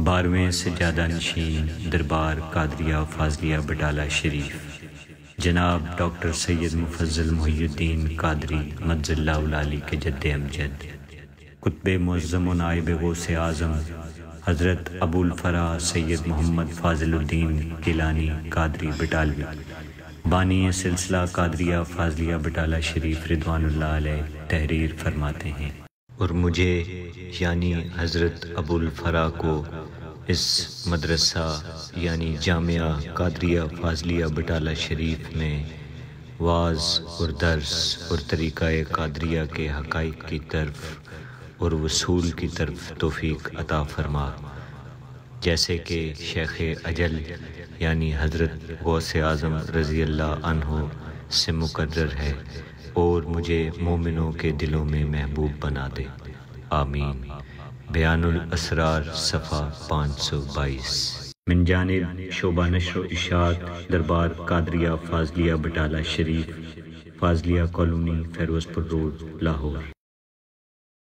12ویں سجادہ نشین دربار قادریہ فاضلیہ بٹالہ شریف جناب ڈاکٹر سید مفضل محی الدین قادری مجز اللہ العالی کے جد امجد، قطب معظم و نائب غوث اعظم حضرت ابو الفرا سید محمد فاضل الدین گیلانی قادری بٹالوی، بانی سلسلہ قادریہ فاضلیہ بٹالہ شریف رضوان اللہ علیہ تحریر فرماتے ہیں، اور مجھے یعنی حضرت ابو الفرا کو اس مدرسہ یعنی جامعہ قادریہ فاضلیہ بٹالہ شریف میں واعظ اور درس اور طریقہ قادریہ کے حقائق کی طرف اور وصول کی طرف توفیق عطا فرما، جیسے کہ شیخ اجل یعنی حضرت غوث اعظم رضی اللہ عنہ سے مقرر ہے، اور مجھے مومنوں کے دلوں میں محبوب بنا دے، آمین۔ بیان الاسرار صفحہ 522۔ من جانب شعبہ نشر و اشاعت دربار قادریہ فاضلیہ بٹالہ شریف، فاضلیہ کالونی، فیروز پور روڈ، لاہور۔